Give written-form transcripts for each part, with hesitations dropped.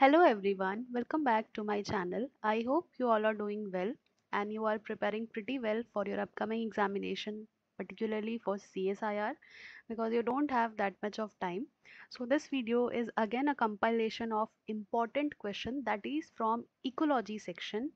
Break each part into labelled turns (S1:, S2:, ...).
S1: Hello everyone, welcome back to my channel. I hope you all are doing well and you are preparing pretty well for your upcoming examination, particularly for CSIR, because you don't have that much of time. So this video is again a compilation of important question that is from ecology section,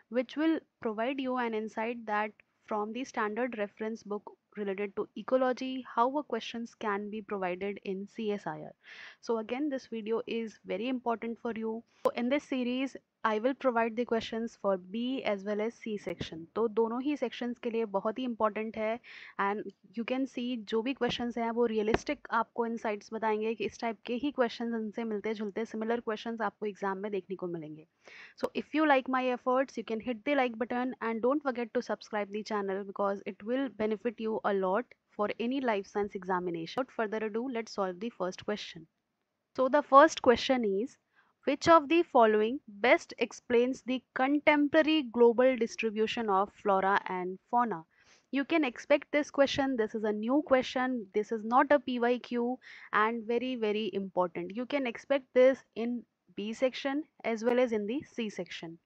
S1: which will provide you an insight that from the standard reference book related to ecology, how a questions can be provided in CSIR. So again, this video is very important for you. So in this series, I will provide the questions for B as well as C section. तो दोनों ही sections के लिए बहुत ही important है and you can see जो भी questions हैं वो realistic आपको insights बताएंगे कि इस type के ही questions इनसे मिलते जुलते similar questions आपको exam में देखने को मिलेंगे. So if you like my efforts, you can hit the like button and don't forget to subscribe the channel because it will benefit you a lot for any life science examination. Without further ado, let's solve the first question. So the first question is, which of the following best explains the contemporary global distribution of flora and fauna? You can expect this question. This is a new question. This is not a PYQ and very important. You can expect this in B section as well as in the C section.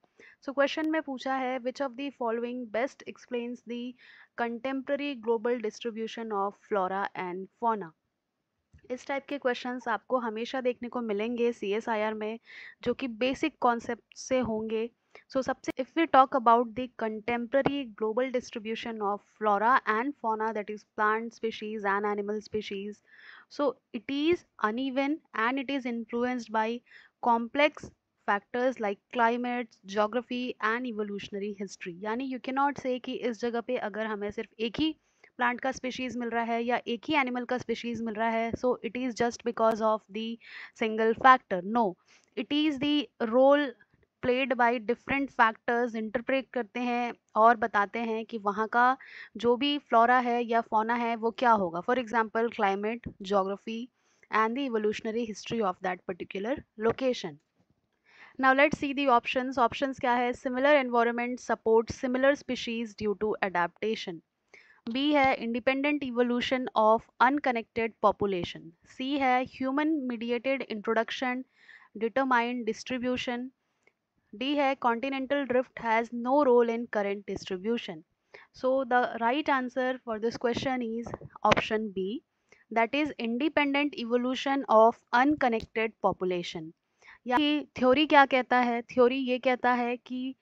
S1: So question में पूछा है which of the following best explains the contemporary global distribution of flora and fauna? इस type के questions आपको हमेशा देखने को मिलेंगे CSIR में जो कि बेसिक कॉन्सेप्ट से होंगे. सो सबसे if we talk about the contemporary global distribution of flora and fauna that is plant species and animal species, so it is uneven and it is influenced by complex factors like climate, geography and evolutionary history. यानी you can not say कि इस जगह पे अगर हमें सिर्फ एक ही plant का स्पीशीज मिल रहा है या एक ही एनिमल का स्पीशीज मिल रहा है, so it is just because of the single factor. No, it is the role played by different factors interpret करते हैं और बताते हैं कि वहाँ का जो भी फ्लोरा है या फौना है वो क्या होगा. For example climate, geography and the evolutionary history of that particular location. Now let's see the options. Options क्या है? Similar environment support similar species due to adaptation. B है independent evolution of unconnected population. C है human mediated introduction determined distribution. D है continental drift has no role in current distribution. So the right answer for this question is option B, that is independent evolution of unconnected population. यानी theory क्या कहता है? Theory ये कहता है कि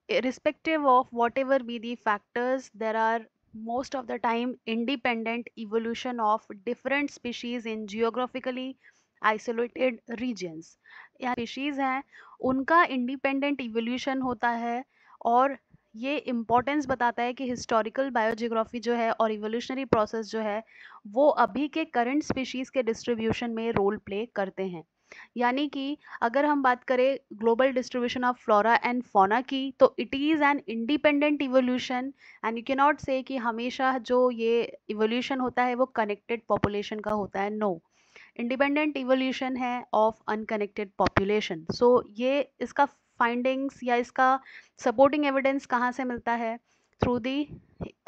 S1: irrespective of whatever be the factors, there are most of the time independent evolution of different species in geographically isolated regions. या species हैं उनका independent evolution होता है और ये इम्पोर्टेंस बताता है कि हिस्टोरिकल बायोजियोग्राफी जो है और इवोल्यूशनरी प्रोसेस जो है वो अभी के करंट स्पीशीज़ के डिस्ट्रीब्यूशन में रोल प्ले करते हैं. यानी कि अगर हम बात करें global distribution of flora and fauna की, तो it is an independent evolution and you can not say कि हमेशा जो ये इवोल्यूशन होता है वो कनेक्टेड पॉपुलेशन का होता है. नो, इंडिपेंडेंट इवोल्यूशन है ऑफ अनकनेक्टेड पॉपुलेशन. सो ये इसका फाइंडिंग्स या इसका सपोर्टिंग एविडेंस कहाँ से मिलता है? Through the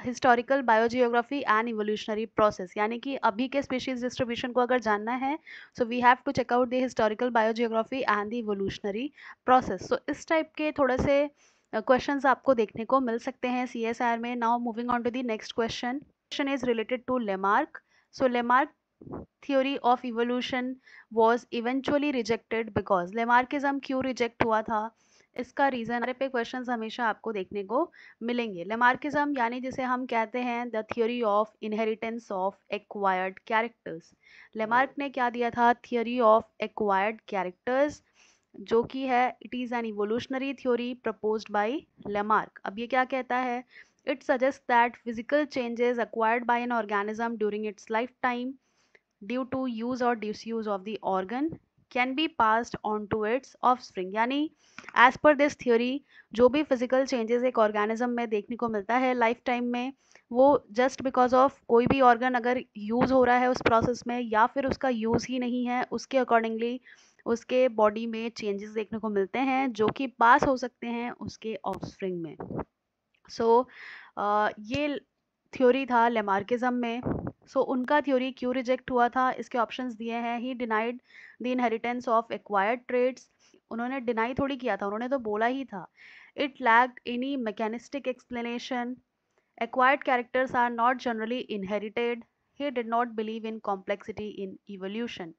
S1: historical biogeography and evolutionary process. यानी कि अभी के स्पीशीज डिस्ट्रीब्यूशन को अगर जानना है, so we have to check out the historical biogeography and the evolutionary process. So इस टाइप के थोड़े से क्वेश्चंस आपको देखने को मिल सकते हैं CSIR में. Now moving on to the next question. Question is related to Lamarck. So Lamarck theory of evolution was eventually rejected because Lamarckism क्यों रिजेक्ट हुआ था? इसका रीजन हमारे पे क्वेश्चंस हमेशा आपको देखने को मिलेंगे. लेमार्किज्म यानी जिसे हम कहते हैं the theory of inheritance of acquired characters. Lamarck ने क्या दिया था? थ्योरी ऑफ एक्वायर्ड कैरेक्टर्स, जो कि है it is an evolutionary theory proposed by Lamarck. अब ये क्या कहता है? It suggest that physical changes acquired by an organism during its lifetime due to use or disuse of the organ can be passed on to its offspring. यानी as per this theory जो भी physical changes एक organism में देखने को मिलता है life time में, वो just because of कोई भी organ अगर use हो रहा है उस process में या फिर उसका use ही नहीं है, उसके accordingly उसके बॉडी में चेंजेस देखने को मिलते हैं जो कि पास हो सकते हैं उसके ऑफस्प्रिंग में. सो ये थ्योरी था लेमार्किज्म में. सो उनका थ्योरी क्यों रिजेक्ट हुआ था? इसके ऑप्शंस दिए हैं. ही denied the inheritance of acquired traits. उन्होंने डिनाई थोड़ी किया था, उन्होंने तो बोला ही था. It lacked any mechanistic explanation. Acquired characters are not generally inherited. He did not believe in complexity in evolution.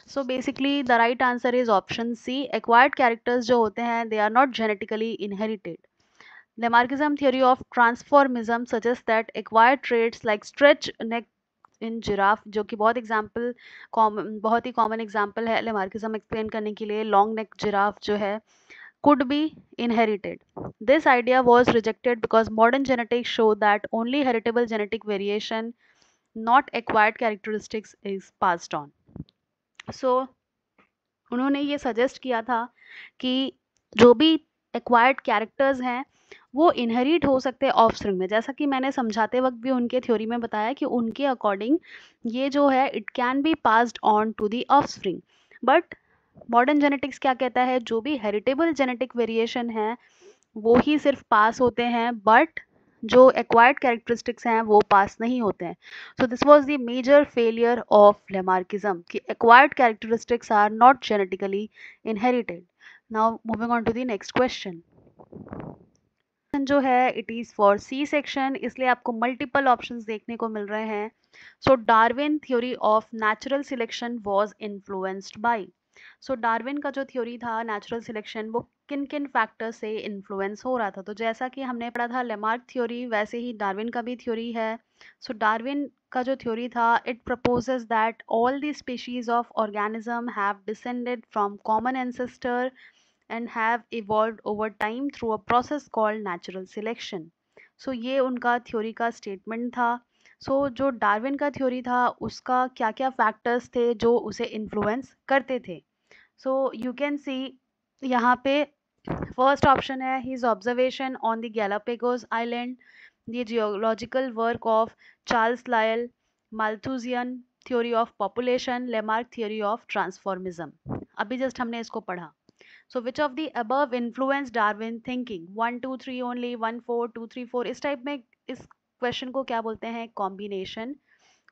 S1: So basically the right answer is option C. Acquired characters जो होते हैं they are not genetically inherited. Lamarckism theory of transformism suggests that acquired traits like stretch neck in giraffe, जो कि बहुत ही common example है Lamarckism explain करने के लिए, लॉन्ग नेक जिराफ जो है, could be inherited. This idea was rejected because modern genetics show that only heritable genetic variation, not acquired characteristics, is passed on. So उन्होंने ये सजेस्ट किया था कि जो भी एक्वायर्ड कैरेक्टर्स हैं वो इनहेरिट हो सकते हैं ऑफस्प्रिंग में. जैसा कि मैंने समझाते वक्त भी उनके थ्योरी में बताया कि उनके अकॉर्डिंग ये जो है it can be passed on to the offspring. But modern genetics क्या कहता है, जो भी हेरिटेबल जेनेटिक वेरिएशन है वो ही सिर्फ पास होते हैं, बट जो एक्वायर्ड कैरेक्टरिस्टिक्स हैं वो पास नहीं होते हैं. So this was the major failure of Lamarckism कि acquired characteristics are not genetically inherited. Now moving on to the next question जो है it is for C section, इसलिए आपको मल्टीपल ऑप्शंस देखने को मिल रहे हैं. So Darwin theory of natural selection was influenced by. So Darwin का जो थ्योरी था नेचुरल सिलेक्शन वो किन किन फैक्टर से इन्फ्लुएंस हो रहा था. तो जैसा कि हमने पढ़ा था लेमार्क थ्योरी, वैसे ही डार्विन का भी थ्योरी है. सो डार्विन का जो थ्योरी था it proposes that all the species of organism have descended from common ancestor and have evolved over time through a process called natural selection. So ये उनका theory का स्टेटमेंट था. सो जो डार्विन का थ्योरी था उसका क्या क्या फैक्टर्स थे जो उसे इन्फ्लुएंस करते थे. सो यू कैन सी यहाँ पे फर्स्ट ऑप्शन है his observation on the Galapagos island, the geological work of Charles Lyell, Malthusian theory of population, Lamarck theory of transformism. अभी जस्ट हमने इसको पढ़ा. So which of the above influenced Darwin thinking? 1 2 3 only, 1 4 2 3 4. इस type में इस question को क्या बोलते हैं, कॉम्बिनेशन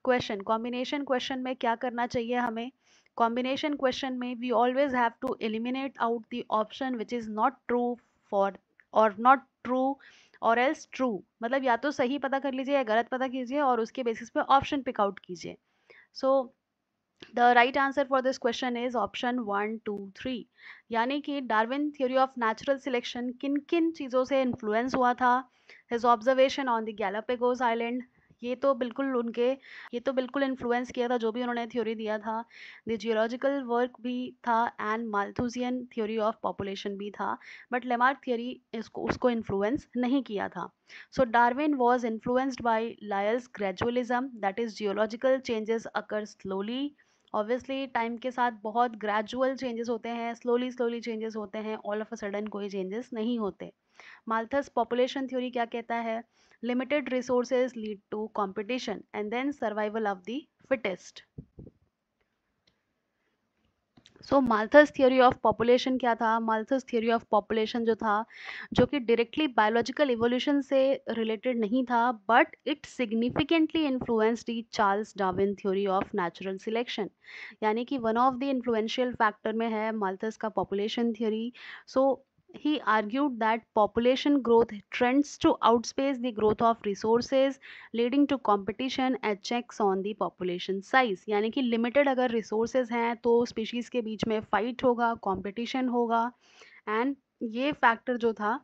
S1: क्वेश्चन. कॉम्बिनेशन क्वेश्चन में क्या करना चाहिए हमें, कॉम्बिनेशन क्वेश्चन में we always have to eliminate out the option which is not true for और नॉट ट्रू और एल्स ट्रू. मतलब या तो सही पता कर लीजिए या गलत पता कीजिए और उसके बेसिस पे ऑप्शन पिक आउट कीजिए. सो The right answer for this question is option 1 2 3. यानी कि Darwin theory of natural selection किन किन चीज़ों से इन्फ्लुएंस हुआ था. His observation on the Galapagos island, ये तो बिल्कुल इन्फ्लुएंस किया था जो भी उन्होंने थ्योरी दिया था. द जियोलॉजिकल वर्क भी था and Malthusian theory of population भी था. बट लेमार्क थ्योरी उसको इन्फ्लुएंस नहीं किया था. So Darwin was influenced by Lyell's gradualism, that is geological changes occur slowly. Obviously time के साथ बहुत ग्रेजुअल चेंजेस होते हैं, स्लोली चेंजेस होते हैं, ऑल ऑफ अ सडन कोई चेंजेस नहीं होते. माल्थस पॉपुलेशन थ्योरी क्या कहता है, limited resources lead to competition and then survival of the fittest. So Malthus theory of population क्या था, माल्थस थ्योरी ऑफ पॉपुलेशन जो था जो कि डायरेक्टली बायोलॉजिकल इवोल्यूशन से रिलेटेड नहीं था, but it significantly influenced the Charles Darwin theory of natural selection. यानी कि one of the influential factor में है माल्थस का population theory. So he argued that population growth trends to outpace the growth of resources, leading to competition and checks on the population size. यानी कि limited अगर resources हैं तो species के बीच में फाइट होगा, कंपटीशन होगा. एंड ये फैक्टर जो था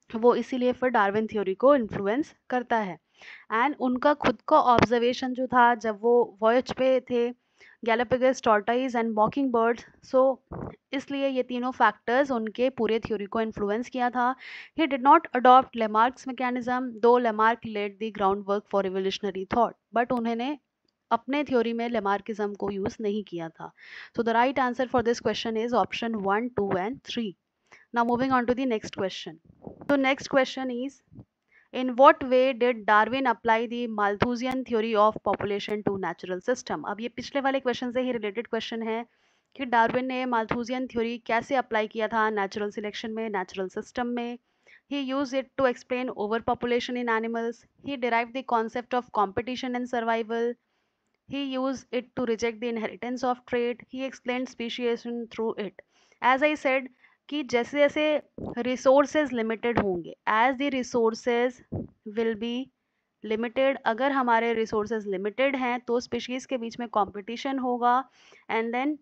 S1: वो इसीलिए फिर डार्विन थ्योरी को इन्फ्लुएंस करता है. एंड उनका खुद का ऑब्जर्वेशन जो था जब वो वॉयज पे थे, गैलापेगस टॉर्टाइज एंड मॉकिंग बर्ड्स, सो इसलिए ये तीनों फैक्टर्स उनके पूरे थ्योरी को इन्फ्लुएंस किया था. He did not adopt Lamarck's mechanism though Lamarck laid the ground work for revolutionary thought, but उन्होंने अपने थ्योरी में लेमार्किज्म को यूज नहीं किया था. सो the right answer for this question is option 1 2 and 3. Now moving on to the next question. So next question is, in what way did Darwin apply the Malthusian theory of population to natural system? अब ये पिछले वाले question से ही related question है कि Darwin ने माल्थुजियन theory कैसे apply किया था नेचुरल सिलेक्शन में, नेचुरल सिस्टम में. He used it to explain overpopulation in animals. He derived the concept of competition and survival. He used it to reject the inheritance of trait. He explained speciation through it. As I said कि जैसे जैसे resources limited होंगे, as the resources will be limited, अगर हमारे resources limited हैं तो species के बीच में कंपटीशन होगा, एंड देन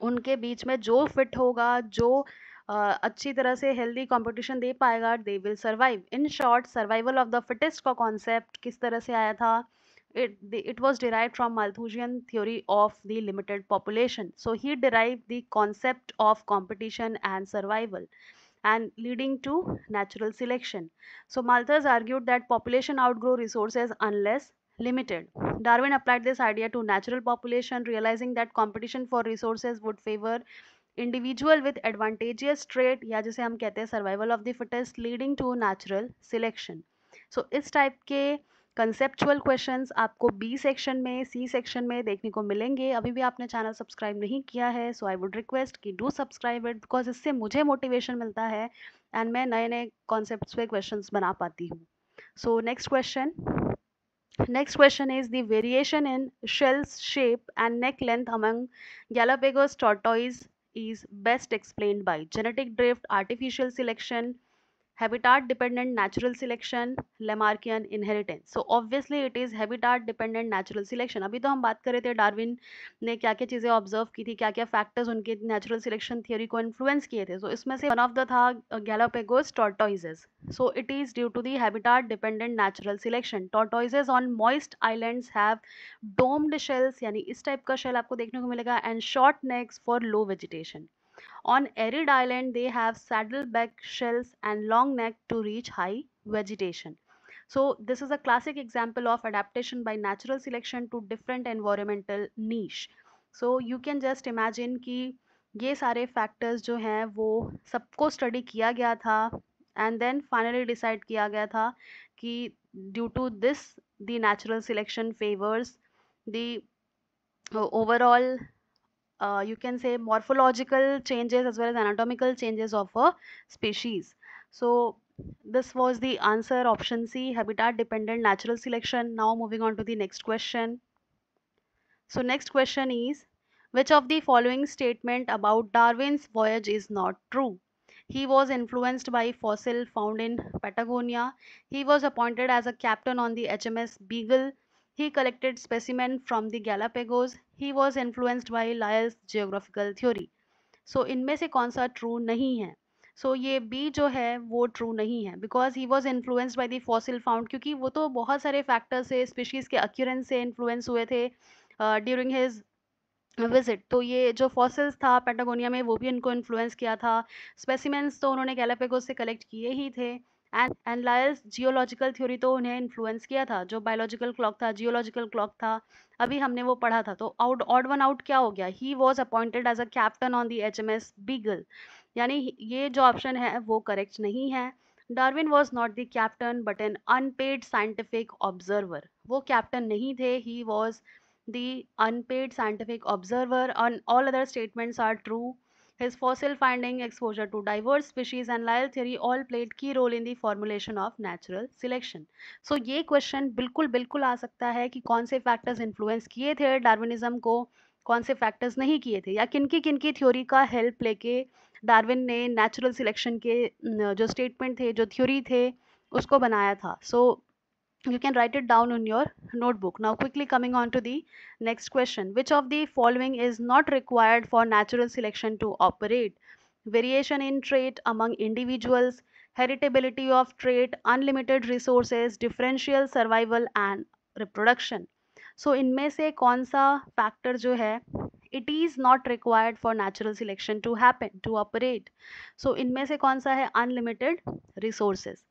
S1: उनके बीच में जो फिट होगा, जो अच्छी तरह से हेल्दी कंपटीशन दे पाएगा, they will survive. In short, survival of the fittest का कॉन्सेप्ट किस तरह से आया था? it was derived from Malthusian theory of the limited population. So he derived the concept of competition and survival and leading to natural selection. So Malthus argued that population outgrow resources unless limited. Darwin applied this idea to natural population, realizing that competition for resources would favor individual with advantageous trait, या जिसे हम कहते हैं survival of the fittest, leading to natural selection. So इस type के conceptual questions आपको B section में, C section में देखने को मिलेंगे. अभी भी आपने चैनल सब्सक्राइब नहीं किया है, सो आई वुड रिक्वेस्ट कि डू सब्सक्राइब इट, बिकॉज इससे मुझे मोटिवेशन मिलता है एंड मैं नए नए कॉन्सेप्ट्स पे क्वेश्चंस बना पाती हूँ. So next question is the variation in shell shape and neck length among Galapagos tortoise is best explained by genetic drift, artificial selection, habitat dependent natural selection, Lamarckian inheritance. So obviously it is habitat dependent natural selection. अभी तो हम बात कर रहे थे Darwin ने क्या क्या चीज़ें ऑब्जर्व की थी, क्या क्या फैक्टर्स उनके नेचुरल सिलेक्शन थियोरी को इन्फ्लुएंस किए थे. तो इसमें से वन ऑफ द था Galapagos टॉर्टोइजेस. So it is due to the habitat dependent natural selection. Tortoises on moist islands have domed shells, यानी इस टाइप का शेल आपको देखने को मिलेगा, and short necks for low vegetation. On arid island, they have saddleback shells and long neck to reach high vegetation. So this is a classic example of adaptation by natural selection to different environmental niche. So you can just imagine कि ये सारे factors जो हैं वो सबको study किया गया था and then finally decide किया गया था कि due to this the natural selection favors the overall you can say morphological changes as well as anatomical changes of a species. So this was the answer, option C, habitat dependent natural selection. Now moving on to the next question. So next question is, which of the following statement about Darwin's voyage is not true? He was influenced by fossil found in Patagonia. He was appointed as a captain on the HMS Beagle. He collected specimen from the Galapagos. He was influenced by Lyell's geographical theory. So इनमें से कौन सा true नहीं है? सो ये B जो है वो ट्रू नहीं है, because he was influenced by the fossil found, क्योंकि वो तो बहुत सारे फैक्टर्स से, स्पीशीज के अक्यूरेंस से इन्फ्लुएंस हुए थे ड्यूरिंग हिज विजिट. तो ये जो फॉसिल्स था पेटागोनिया में वो भी उनको इन्फ्लुएंस किया था. स्पेसिमेंस तो उन्होंने गैलापेगोस से कलेक्ट किए ही थे, एंड लायल्स जियोलॉजिकल थ्योरी तो उन्हें इन्फ्लुएंस किया था. जो बायोलॉजिकल क्लॉक था, जियोलॉजिकल क्लॉक था, अभी हमने वो पढ़ा था. तो ऑड वन आउट क्या हो गया? He was appointed as a captain on the HMS Beagle, यानी ये जो ऑप्शन है वो करेक्ट नहीं है. Darwin was not the captain but an unpaid scientific observer. वो कैप्टन नहीं थे, he was the unpaid scientific observer, and all other statements are true. His fossil finding, exposure to diverse species and Lyell theory all played key role in the formulation of natural selection. So ये question बिल्कुल बिल्कुल आ सकता है कि कौन से factors influence किए थे डार्विनिज्म को, कौन से factors नहीं किए थे, या किनकी थ्योरी का हेल्प लेके डार्विन ने नेचुरल सिलेक्शन के जो स्टेटमेंट थे, जो थ्योरी थे, उसको बनाया था. So you can write it down in your notebook. Now quickly coming on to the next question. Which of the following is not required for natural selection to operate? Variation in trait among individuals, heritability of trait, unlimited resources, differential survival and reproduction. So इनमें से कौन सा factor जो है it is not required for natural selection to happen, to operate? So इनमें से कौन सा है? unlimited resources.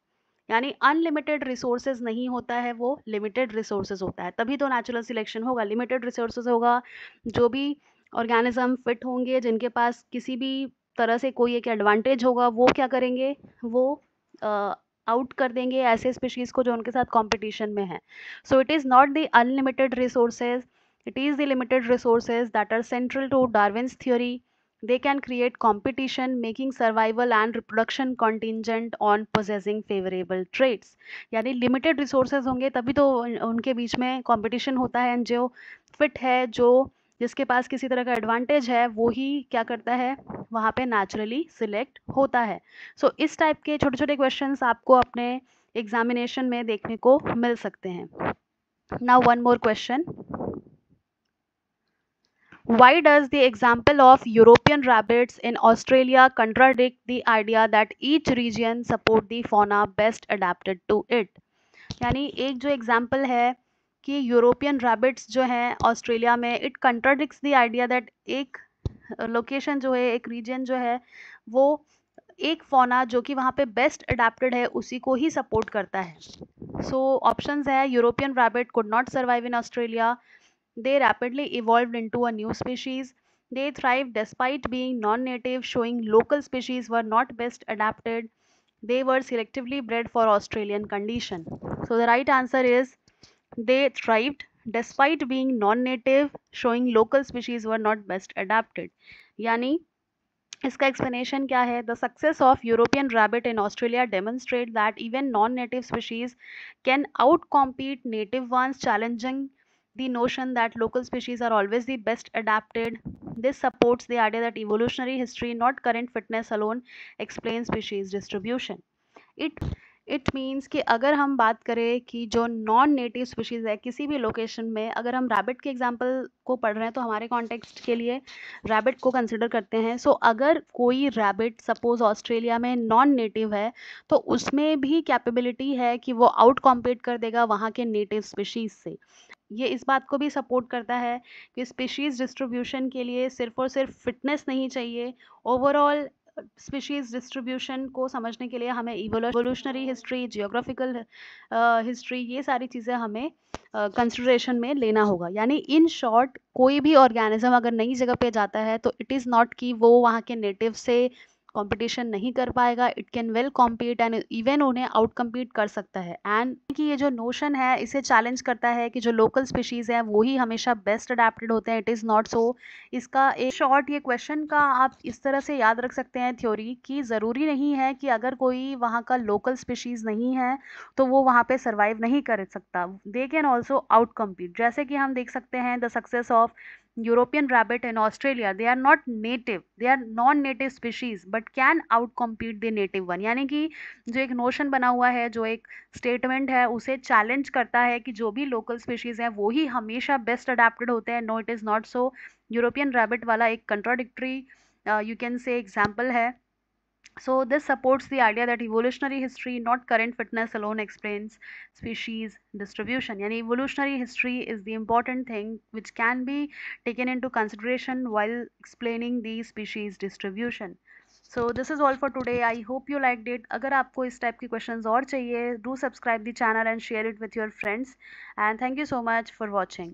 S1: यानी अनलिमिटेड रिसोर्सेज नहीं होता है, वो लिमिटेड रिसोर्सेज होता है, तभी तो नेचुरल सिलेक्शन होगा. लिमिटेड रिसोर्सेज होगा, जो भी ऑर्गेनिज्म फिट होंगे, जिनके पास किसी भी तरह से कोई एक एडवांटेज होगा, वो क्या करेंगे? वो आउट कर देंगे ऐसे स्पीशीज को जो उनके साथ कंपटीशन में है. So it is not the unlimited resources, it is the limited resources that are central to Darwin's theory. They can create competition, making survival and reproduction contingent on possessing favorable traits. यानी limited resources होंगे तभी तो उनके बीच में competition होता है, जो fit है, जो जिसके पास किसी तरह का एडवांटेज है वो ही क्या करता है, वहाँ पे नेचुरली सिलेक्ट होता है। सो इस टाइप के छोटे छोटे क्वेश्चंस आपको अपने एग्जामिनेशन में देखने को मिल सकते हैं। Now one more question, why does the example of European rabbits in Australia contradict the idea that each region support the fauna best adapted to it? यानी एक जो एग्जाम्पल है कि यूरोपियन रैबिट्स जो हैं ऑस्ट्रेलिया में, it contradicts the idea that एक location जो है, एक रीजन जो है, वो एक फौना जो कि वहाँ पे बेस्ट अडेप्टेड है उसी को ही सपोर्ट करता है। सो ऑप्शंस है, European rabbit could not survive in Australia, they rapidly evolved into a new species, they thrived despite being non-native, showing local species were not best adapted, they were selectively bred for Australian condition. So the right answer is they thrived despite being non-native, showing local species were not best adapted. यानी इसका explanation क्या है? The success of European rabbit in Australia demonstrate that even non-native species can outcompete native ones, challenging the notion that local species are always the best adapted. This supports the idea that evolutionary history, not current fitness alone, explains species distribution. It means कि अगर हम बात करें कि जो non native species है किसी भी लोकेशन में, अगर हम रैबिट के एग्जांपल को पढ़ रहे हैं तो हमारे कॉन्टेक्स्ट के लिए रैबिट को कंसिडर करते हैं। सो अगर कोई रैबिट सपोज ऑस्ट्रेलिया में नॉन नेटिव है तो उसमें भी कैपेबिलिटी है कि वो आउट कॉम्पीट कर देगा वहाँ के नेटिव स्पीशीज़ से। ये इस बात को भी सपोर्ट करता है कि स्पीशीज़ डिस्ट्रीब्यूशन के लिए सिर्फ और सिर्फ फिटनेस नहीं चाहिए, ओवरऑल स्पीशीज़ डिस्ट्रीब्यूशन को समझने के लिए हमें इवोल्यूशनरी हिस्ट्री, जियोग्राफिकल हिस्ट्री, ये सारी चीज़ें हमें कंसिडरेशन में लेना होगा। यानी इन शॉर्ट कोई भी ऑर्गेनिज्म अगर नई जगह पे जाता है तो इट इज़ नॉट कि वो वहाँ के नेटिव से कंपटीशन नहीं कर पाएगा, it can well compete and even उन्हें आउट कम्पीट कर सकता है। एंड कि ये जो नोशन है इसे चैलेंज करता है कि जो लोकल स्पीशीज़ हैं वो ही हमेशा बेस्ट अडेप्टेड होते हैं, इट इज़ नॉट सो। इसका एक शॉर्ट ये क्वेश्चन का आप इस तरह से याद रख सकते हैं थ्योरी कि ज़रूरी नहीं है कि अगर कोई वहाँ का लोकल स्पीशीज़ नहीं है तो वो वहाँ पे सर्वाइव नहीं कर सकता, they can also out compete. जैसे कि हम देख सकते हैं the success of European rabbit in Australia, they are not native, they are non-native species but can outcompete the native one। यानी कि जो एक नोशन बना हुआ है, जो एक स्टेटमेंट है, उसे चैलेंज करता है कि जो भी लोकल स्पीशीज हैं वो ही हमेशा बेस्ट अडेप्टेड होते हैं। No, it is not so. European rabbit वाला एक contradictory you can say example है। So this supports the idea that evolutionary history, not current fitness alone, explains species distribution. Yani evolutionary history is the important thing which can be taken into consideration while explaining the species distribution. So this is all for today. I hope you liked it. अगर आपको इस type के questions और चाहिए, do subscribe the channel and share it with your friends. And thank you so much for watching.